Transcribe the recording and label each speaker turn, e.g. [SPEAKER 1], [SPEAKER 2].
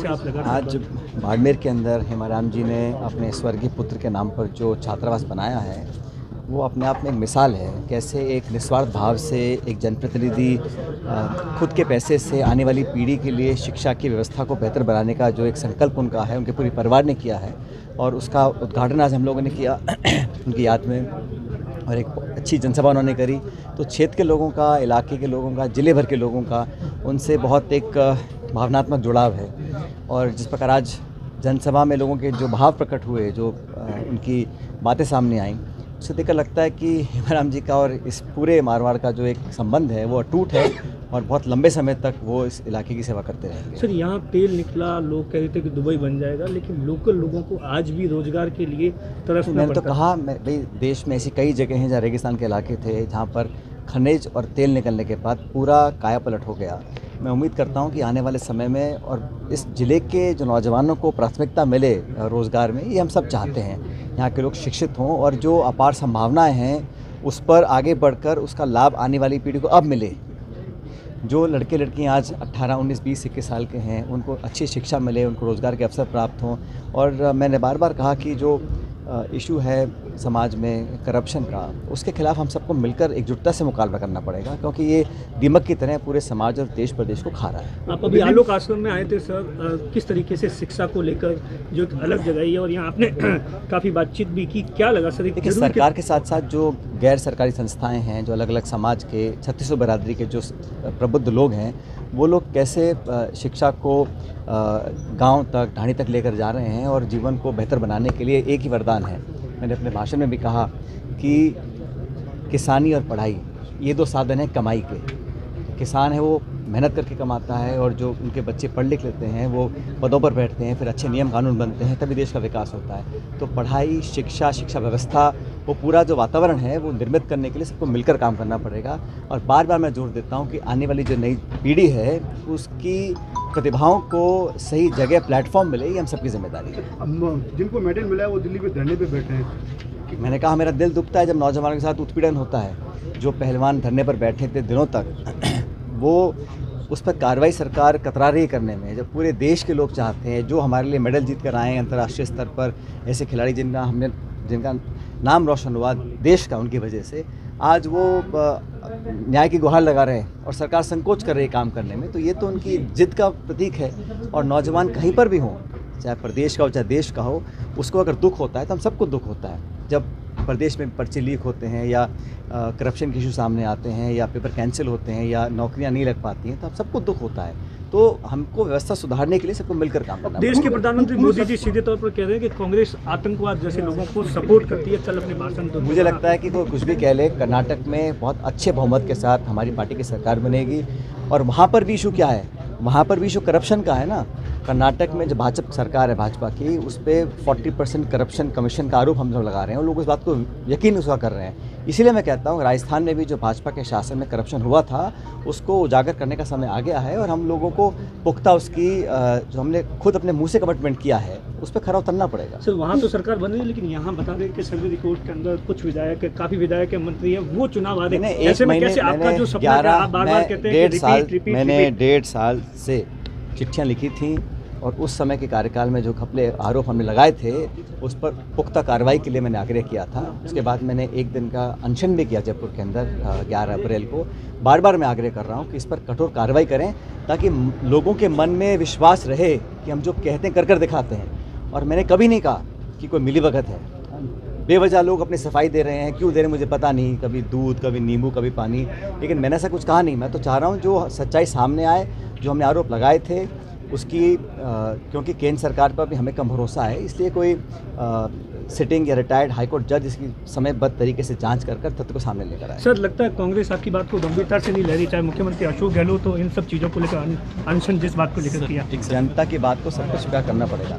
[SPEAKER 1] आज बाड़मेर के अंदर हेमाराम जी ने अपने स्वर्गीय पुत्र के नाम पर जो छात्रावास बनाया है वो अपने आप में एक मिसाल है। कैसे एक निस्वार्थ भाव से एक जनप्रतिनिधि खुद के पैसे से आने वाली पीढ़ी के लिए शिक्षा की व्यवस्था को बेहतर बनाने का जो एक संकल्प उनका है, उनके पूरे परिवार ने किया है और उसका उद्घाटन आज हम लोगों ने किया उनकी याद में और एक अच्छी जनसभा उन्होंने करी। तो क्षेत्र के लोगों का, इलाके के लोगों का, ज़िले भर के लोगों का उनसे बहुत एक भावनात्मक जुड़ाव है। और जिस प्रकार आज जनसभा में लोगों के जो भाव प्रकट हुए, जो उनकी बातें सामने आईं, उससे देखकर लगता है कि हेमाराम जी का और इस पूरे मारवाड़ का जो एक संबंध है वो अटूट है और बहुत लंबे समय तक वो इस इलाके की सेवा करते रहेंगे।
[SPEAKER 2] सर, यहाँ तेल निकला, लोग कह रहे थे कि दुबई बन जाएगा, लेकिन लोकल लोगों को आज भी रोजगार के लिए तरसना
[SPEAKER 1] मैंने तो
[SPEAKER 2] पड़ता
[SPEAKER 1] कहा भाई, देश में ऐसी कई जगह हैं जहाँ रेगिस्तान के इलाके थे, जहाँ पर खनिज और तेल निकलने के बाद पूरा कायापलट हो गया। मैं उम्मीद करता हूँ कि आने वाले समय में और इस ज़िले के जो नौजवानों को प्राथमिकता मिले रोज़गार में, ये हम सब चाहते हैं। यहाँ के लोग शिक्षित हों और जो अपार संभावनाएं हैं उस पर आगे बढ़कर उसका लाभ आने वाली पीढ़ी को अब मिले। जो लड़के लड़कियाँ आज 18, 19, 20, 21 साल के हैं, उनको अच्छी शिक्षा मिले, उनको रोज़गार के अवसर प्राप्त हों। और मैंने बार बार कहा कि जो इशू है समाज में करप्शन का, उसके खिलाफ हम सबको मिलकर एकजुटता से मुकाबला करना पड़ेगा, क्योंकि ये दीमक की तरह पूरे समाज और देश प्रदेश को खा रहा है।
[SPEAKER 2] आप अभी आलोक आश्रम में आए थे सर, किस तरीके से शिक्षा को लेकर जो एक अलग जगह है और यहाँ आपने काफ़ी बातचीत भी की, क्या लगा सर?
[SPEAKER 1] देखिए, सरकार के साथ साथ जो गैर सरकारी संस्थाएं हैं, जो अलग अलग समाज के 3600 बिरादरी के जो प्रबुद्ध लोग हैं, वो लोग कैसे शिक्षा को गांव तक, ढाणी तक लेकर जा रहे हैं और जीवन को बेहतर बनाने के लिए एक ही वरदान है। मैंने अपने भाषण में भी कहा कि किसानी और पढ़ाई ये दो साधन हैं कमाई के। किसान है वो मेहनत करके कमाता है और जो उनके बच्चे पढ़ लिख लेते हैं वो पदों पर बैठते हैं, फिर अच्छे नियम कानून बनते हैं, तभी देश का विकास होता है। तो पढ़ाई, शिक्षा व्यवस्था, वो पूरा जो वातावरण है वो निर्मित करने के लिए सबको मिलकर काम करना पड़ेगा। और बार बार मैं जोर देता हूँ कि आने वाली जो नई पीढ़ी है उसकी प्रतिभाओं को सही जगह, प्लेटफॉर्म मिले, ये हम सबकी जिम्मेदारी है।
[SPEAKER 3] जिनको मेडल मिला है वो दिल्ली में धरने पे बैठे हैं।
[SPEAKER 1] मैंने कहा मेरा दिल दुखता है जब नौजवानों के साथ उत्पीड़न होता है। जो पहलवान धरने पर बैठे थे दिनों तक, वो उस पर कार्रवाई सरकार कतरा रही करने में, जब पूरे देश के लोग चाहते हैं जो हमारे लिए मेडल जीत कर आए हैं अंतर्राष्ट्रीय स्तर पर, ऐसे खिलाड़ी जिनका नाम रोशन हुआ देश का उनकी वजह से, आज वो न्याय की गुहार लगा रहे हैं और सरकार संकोच कर रही है काम करने में। तो ये तो उनकी जिद का प्रतीक है। और नौजवान कहीं पर भी हों, चाहे प्रदेश का हो चाहे देश का हो, उसको अगर दुख होता है तो हम सबको दुख होता है। जब प्रदेश में पर्चे लीक होते हैं या करप्शन के इशू सामने आते हैं या पेपर कैंसिल होते हैं या नौकरियां नहीं लग पाती हैं, तो हम सबको दुख होता है। तो हमको व्यवस्था सुधारने के लिए सबको मिलकर काम करना।
[SPEAKER 2] देश के प्रधानमंत्री मोदी जी सीधे तौर पर कह रहे हैं कि कांग्रेस आतंकवाद जैसे लोगों को सपोर्ट करती है। कल अपने भाषण तो
[SPEAKER 1] मुझे लगता है कि कोई कुछ भी कह ले, कर्नाटक में बहुत अच्छे बहुमत के साथ हमारी पार्टी की सरकार बनेगी और वहाँ पर भी इशू क्या है? वहाँ पर भी इशू करप्शन का है ना। कर्नाटक में जो भाजपा सरकार है, भाजपा की, उस पर 40% करप्शन कमीशन का आरोप हम लोग लगा रहे हैं और लोग इस बात को यकीन उसका कर रहे हैं। इसीलिए मैं कहता हूँ राजस्थान में भी जो भाजपा के शासन में करप्शन हुआ था उसको उजागर करने का समय आ गया है और हम लोगों को पुख्ता उसकी जो हमने खुद अपने मुंह से कमिटमेंट किया है उस पर खरा उतरना पड़ेगा।
[SPEAKER 2] सर, वहाँ तो सरकार बन रही है, लेकिन यहाँ बता दें कि सर्वे रिपोर्ट के अंदर कुछ विधायक, काफ़ी विधायक मंत्री हैं, वो चुनाव आ रहे हैं। ऐसे में कैसे आपका जो सपना है, आप बार-बार कहते हैं कि
[SPEAKER 1] मैंने 1.5 साल से चिट्ठियाँ लिखी थी और उस समय के कार्यकाल में जो घपले आरोप हमने लगाए थे उस पर पुख्ता कार्रवाई के लिए मैंने आग्रह किया था। उसके बाद मैंने एक दिन का अनशन भी किया जयपुर के अंदर 11 अप्रैल को। बार बार मैं आग्रह कर रहा हूँ कि इस पर कठोर कार्रवाई करें ताकि लोगों के मन में विश्वास रहे कि हम जो कहते हैं कर दिखाते हैं। और मैंने कभी नहीं कहा कि कोई मिलीभगत है। बेवजह लोग अपनी सफाई दे रहे हैं, क्यों दे रहे हैं मुझे पता नहीं, कभी दूध, कभी नींबू, कभी पानी, लेकिन मैंने ऐसा कुछ कहा नहीं। मैं तो चाह रहा हूँ जो सच्चाई सामने आए, जो हमने आरोप लगाए थे उसकी क्योंकि केंद्र सरकार पर भी हमें कम भरोसा है, इसलिए कोई सिटिंग या रिटायर्ड हाईकोर्ट जज इसकी समयबद्ध तरीके से जांच कर तथ्य को सामने लेकर आए।
[SPEAKER 2] सर, लगता है कांग्रेस आपकी बात को गंभीरता से नहीं ले रही, चाहे मुख्यमंत्री अशोक गहलोत तो इन सब चीज़ों को लेकर अनशन जिस बात को लेकर किया।
[SPEAKER 1] जनता की बात को सबको स्वीकार करना पड़ेगा।